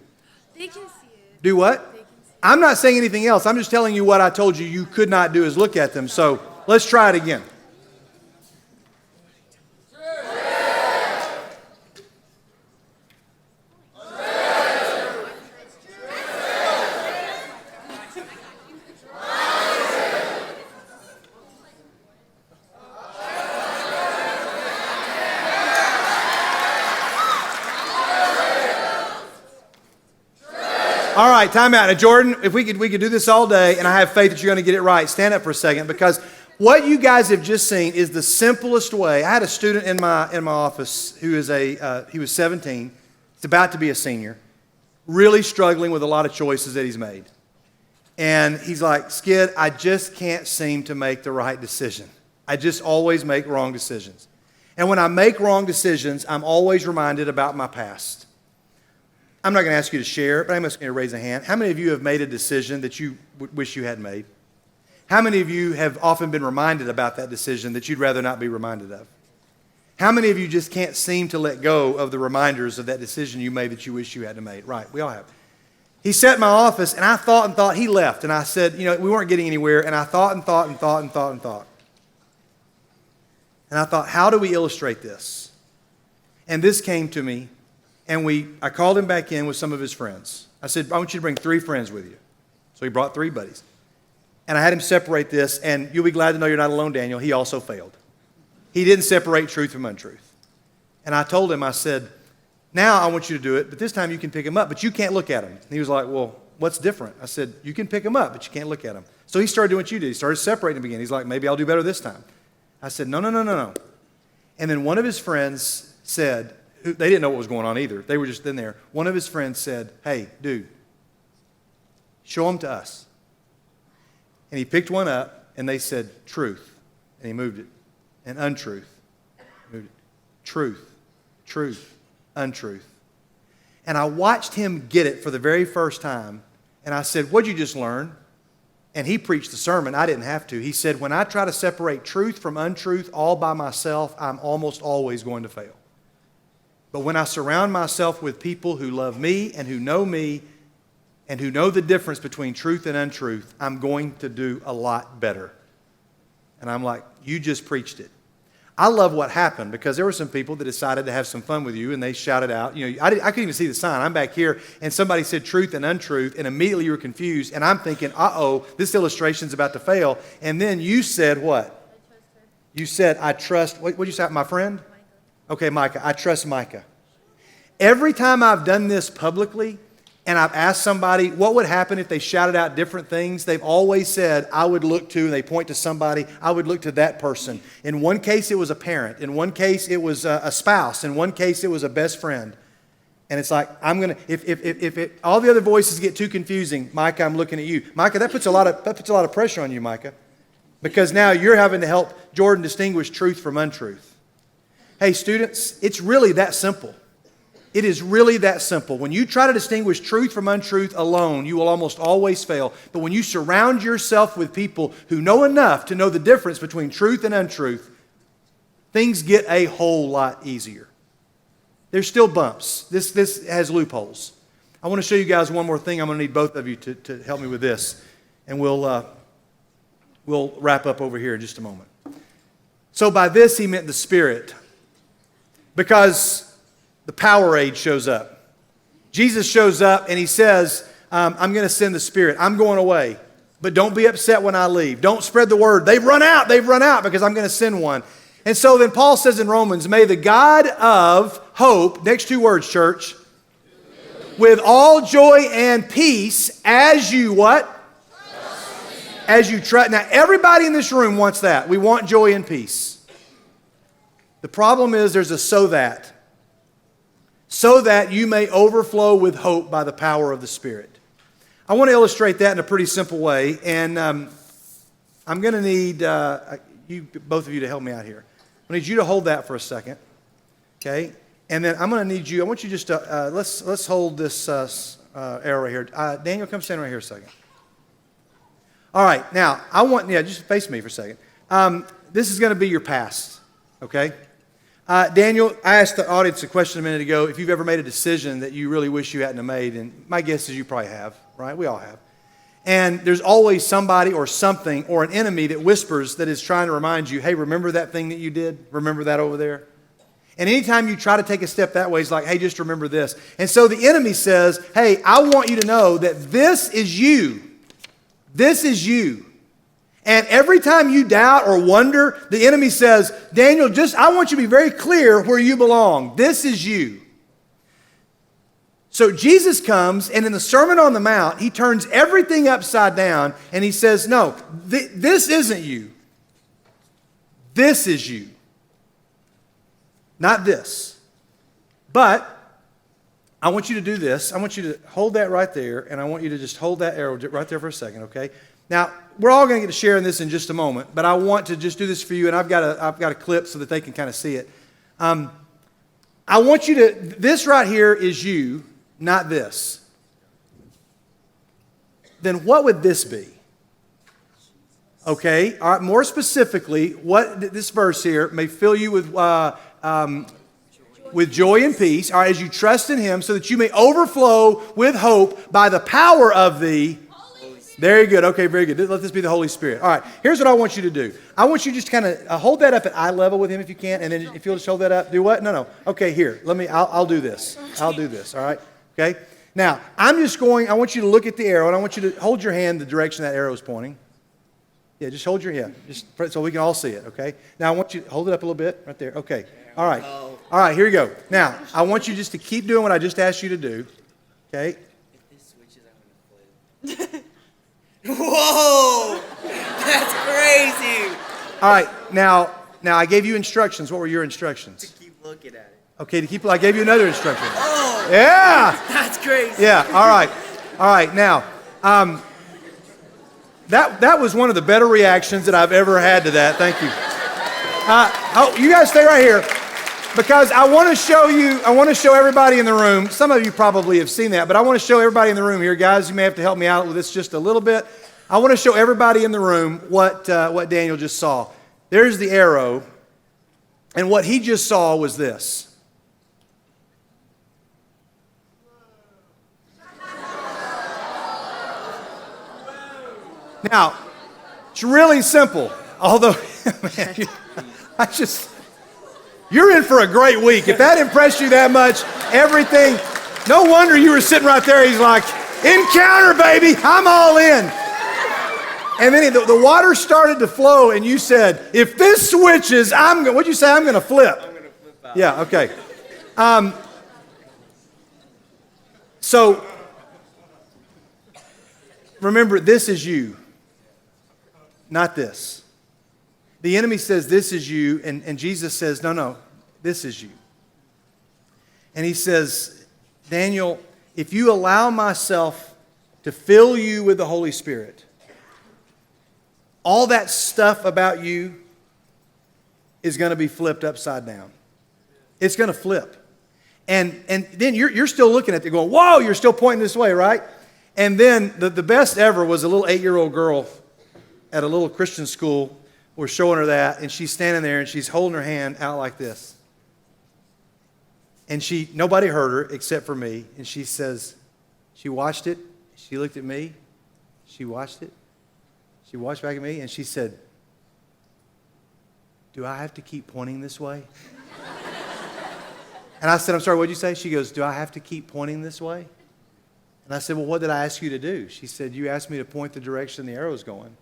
Speaker 2: They can see it.
Speaker 1: Do what?
Speaker 2: They can see it.
Speaker 1: I'm not saying anything else. I'm just telling you what I told you could not do is look at them. So let's try it again. All right, time out. Now, Jordan, if we could do this all day, and I have faith that you're going to get it right. Stand up for a second, because what you guys have just seen is the simplest way. I had a student in my office who is he was 17. He's about to be a senior, really struggling with a lot of choices that he's made. And he's like, Skid, I just can't seem to make the right decision. I just always make wrong decisions. And when I make wrong decisions, I'm always reminded about my past. I'm not going to ask you to share, but I'm just going to raise a hand. How many of you have made a decision that you wish you hadn't made? How many of you have often been reminded about that decision that you'd rather not be reminded of? How many of you just can't seem to let go of the reminders of that decision you made that you wish you hadn't made? Right, we all have. He sat in my office, and I thought, he left. And I said, we weren't getting anywhere, and I thought. And I thought, how do we illustrate this? And this came to me. And I called him back in with some of his friends. I said, I want you to bring 3 friends with you. So he brought 3 buddies. And I had him separate this, and you'll be glad to know you're not alone, Daniel. He also failed. He didn't separate truth from untruth. And I told him, I said, now I want you to do it, but this time you can pick him up, but you can't look at him. And he was like, well, what's different? I said, you can pick him up, but you can't look at him. So he started doing what you did. He started separating them again. He's like, maybe I'll do better this time. I said, no. And then one of his friends said, they didn't know what was going on either. They were just in there. One of his friends said, hey, dude, show them to us. And he picked one up, and they said, truth. And he moved it. And untruth. Moved it. Truth, untruth. And I watched him get it for the very first time. And I said, what'd you just learn? And he preached the sermon. I didn't have to. He said, when I try to separate truth from untruth all by myself, I'm almost always going to fail. But when I surround myself with people who love me and who know the difference between truth and untruth, I'm going to do a lot better. And I'm like, you just preached it. I love what happened, because there were some people that decided to have some fun with you, and they shouted out. I couldn't even see the sign. I'm back here, and somebody said truth and untruth, and immediately you were confused. And I'm thinking, this illustration's about to fail. And then you said what?
Speaker 2: I trust her.
Speaker 1: You said, I trust, what did you say, my friend? Okay, Micah. I trust Micah. Every time I've done this publicly and I've asked somebody what would happen if they shouted out different things, they've always said, I would look to, and they point to somebody, I would look to that person. In one case, it was a parent. In one case, it was a spouse. In one case, it was a best friend. And it's like, if all the other voices get too confusing, Micah, I'm looking at you. Micah, that puts a lot of pressure on you, Micah, because now you're having to help Jordan distinguish truth from untruth. Hey, students, it's really that simple. It is really that simple. When you try to distinguish truth from untruth alone, you will almost always fail. But when you surround yourself with people who know enough to know the difference between truth and untruth, things get a whole lot easier. There's still bumps. This has loopholes. I want to show you guys one more thing. I'm going to need both of you to help me with this. And we'll wrap up over here in just a moment. So by this, he meant the Spirit. Because the power age shows up. Jesus shows up and he says, I'm going to send the Spirit. I'm going away. But don't be upset when I leave. Don't spread the word. They've run out because I'm going to send one. And so then Paul says in Romans, may the God of hope, next two words, church, with all joy and peace as you what? As you trust. Now everybody in this room wants that. We want joy and peace. The problem is there's a so that you may overflow with hope by the power of the Spirit. I want to illustrate that in a pretty simple way, and I'm going to need both of you to help me out here. I need you to hold that for a second, okay? And then I'm going to need you. I want you just to let's hold this arrow right here. Daniel, come stand right here a second. All right, now just face me for a second. This is going to be your past, okay? Daniel, I asked the audience a question a minute ago if you've ever made a decision that you really wish you hadn't have made, and my guess is you probably have, right? We all have. And there's always somebody or something or an enemy that whispers that is trying to remind you, hey, remember that thing that you did? Remember that over there? And anytime you try to take a step that way, it's like, hey, just remember this. And so the enemy says, hey, I want you to know that this is you. This is you. And every time you doubt or wonder, the enemy says, Daniel, I want you to be very clear where you belong. This is you. So Jesus comes, and in the Sermon on the Mount, he turns everything upside down, and he says, no, this isn't you. This is you. Not this. But I want you to do this. I want you to hold that right there, and I want you to just hold that arrow right there for a second, okay? Now, we're all going to get to share in this in just a moment, but I want to just do this for you, and I've got a clip so that they can kind of see it. I want you to, this right here is you, not this. Then what would this be? Okay, all right, more specifically, what this verse here may fill you with joy and peace, all right, as you trust in Him, so that you may overflow with hope by the power of the Very good. Okay, very good. Let this be the Holy Spirit. All right, here's what I want you to do. I want you to just kind of hold that up at eye level with Him if you can, and then if you'll just hold that up, do what? No. Okay, here. I'll do this. I'll do this, all right? Okay? Now, I want you to look at the arrow, and I want you to hold your hand the direction that arrow is pointing. Yeah, just hold your hand, just so we can all see it, okay? Now, I want you to hold it up a little bit, right there. Okay, all right. All right, here we go. Now, I want you just to keep doing what I just asked you to do, okay?
Speaker 3: If this switches, I'm going to flip. Whoa! That's crazy!
Speaker 1: All right, now I gave you instructions. What were your instructions?
Speaker 3: To keep looking at it.
Speaker 1: Okay, I gave you another instruction.
Speaker 3: Oh!
Speaker 1: Yeah!
Speaker 3: That's crazy.
Speaker 1: Yeah, all right. Now, that was one of the better reactions that I've ever had to that. Thank you. You guys stay right here because I want to show everybody in the room. Some of you probably have seen that, but I want to show everybody in the room here. Guys, you may have to help me out with this just a little bit. I want to show everybody in the room what Daniel just saw. There's the arrow, and what he just saw was this. Now, it's really simple, although, man, you're in for a great week. If that impressed you that much, everything, no wonder you were sitting right there. He's like, encounter, baby, I'm all in. And then the water started to flow, and you said, if this switches, what'd you say? I'm going to flip.
Speaker 3: I'm going to flip out.
Speaker 1: Yeah, okay. So, remember, this is you. Not this. The enemy says this is you, and Jesus says, no, this is you. And he says, Daniel, if you allow myself to fill you with the Holy Spirit, all that stuff about you is going to be flipped upside down. It's going to flip. And then you're still looking at it going, whoa, you're still pointing this way, right? And then the best ever was a little 8-year-old girl at a little Christian school. We're showing her that, and she's standing there, and she's holding her hand out like this. And nobody heard her except for me. And she says, she watched it. She looked at me. She watched it. She watched back at me. And she said, do I have to keep pointing this way? And I said, I'm sorry, what did you say? She goes, do I have to keep pointing this way? And I said, well, what did I ask you to do? She said, you asked me to point the direction the arrow's going.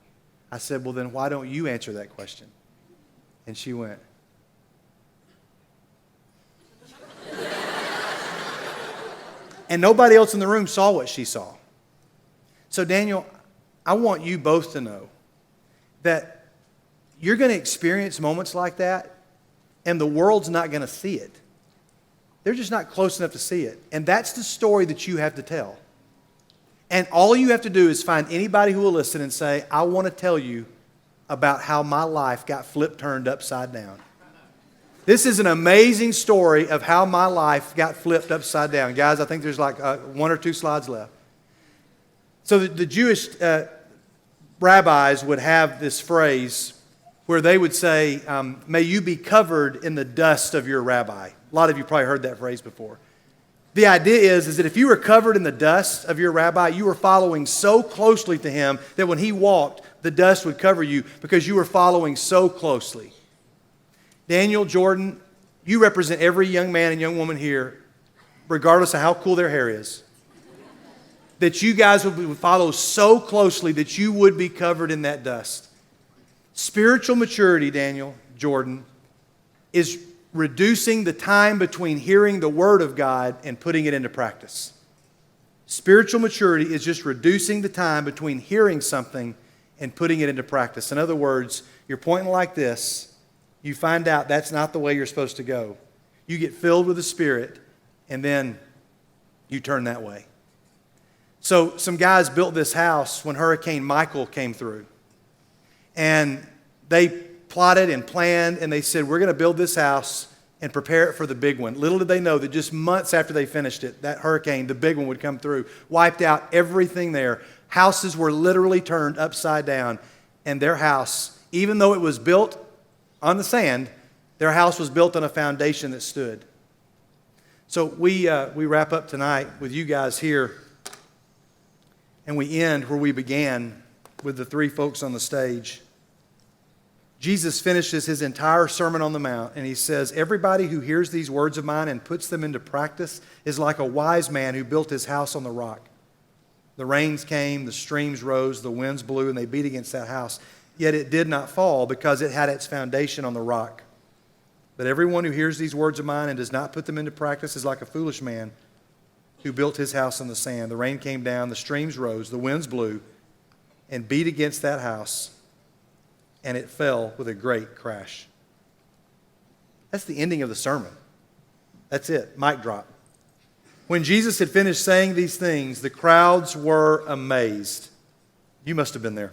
Speaker 1: I said, well, then why don't you answer that question? And she went, and nobody else in the room saw what she saw. So Daniel, I want you both to know that you're going to experience moments like that, and the world's not going to see it. They're just not close enough to see it. And that's the story that you have to tell. And all you have to do is find anybody who will listen and say, I want to tell you about how my life got turned upside down. This is an amazing story of how my life got flipped upside down. Guys, I think there's like 1 or 2 slides left. So the Jewish rabbis would have this phrase where they would say, may you be covered in the dust of your rabbi. A lot of you probably heard that phrase before. The idea is that if you were covered in the dust of your rabbi, you were following so closely to him that when he walked, the dust would cover you because you were following so closely. Daniel, Jordan, you represent every young man and young woman here, regardless of how cool their hair is, that you guys would follow so closely that you would be covered in that dust. Spiritual maturity, Daniel, Jordan, is reducing the time between hearing the Word of God and putting it into practice. Spiritual maturity is just reducing the time between hearing something and putting it into practice. In other words, you're pointing like this, you find out that's not the way you're supposed to go. You get filled with the Spirit, and then you turn that way. So some guys built this house when Hurricane Michael came through. And they plotted and planned, and they said, we're going to build this house and prepare it for the big one. Little did they know that just months after they finished it, that hurricane, the big one, would come through, wiped out everything there. Houses were literally turned upside down, and their house, even though it was built on the sand, their house was built on a foundation that stood. So we wrap up tonight with you guys here, and we end where we began with the 3 folks on the stage. Jesus finishes his entire Sermon on the Mount, and he says, everybody who hears these words of mine and puts them into practice is like a wise man who built his house on the rock. The rains came, the streams rose, the winds blew, and they beat against that house. Yet it did not fall because it had its foundation on the rock. But everyone who hears these words of mine and does not put them into practice is like a foolish man who built his house on the sand. The rain came down, the streams rose, the winds blew, and beat against that house, and it fell with a great crash. That's the ending of the sermon. That's it. Mic drop. When Jesus had finished saying these things, the crowds were amazed. You must have been there.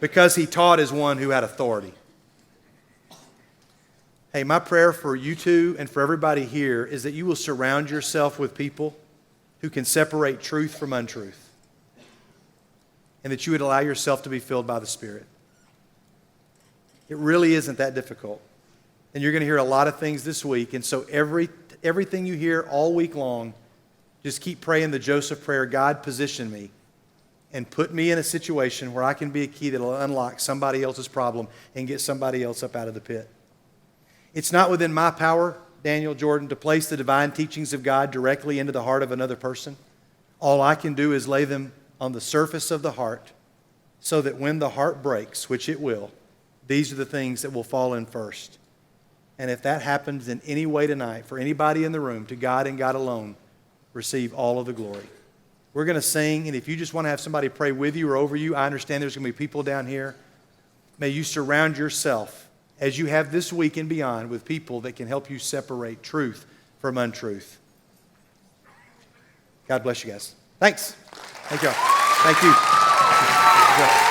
Speaker 1: Because he taught as one who had authority. Hey, my prayer for you two and for everybody here is that you will surround yourself with people who can separate truth from untruth. And that you would allow yourself to be filled by the Spirit. It really isn't that difficult. And you're going to hear a lot of things this week. And so everything you hear all week long, just keep praying the Joseph prayer, God, position me and put me in a situation where I can be a key that will unlock somebody else's problem and get somebody else up out of the pit. It's not within my power, Daniel, Jordan, to place the divine teachings of God directly into the heart of another person. All I can do is lay them on the surface of the heart so that when the heart breaks, which it will, these are the things that will fall in first. And if that happens in any way tonight, for anybody in the room, to God and God alone, receive all of the glory. We're going to sing, and if you just want to have somebody pray with you or over you, I understand there's going to be people down here. May you surround yourself, as you have this week and beyond, with people that can help you separate truth from untruth. God bless you guys. Thanks. Thank you all. Thank you.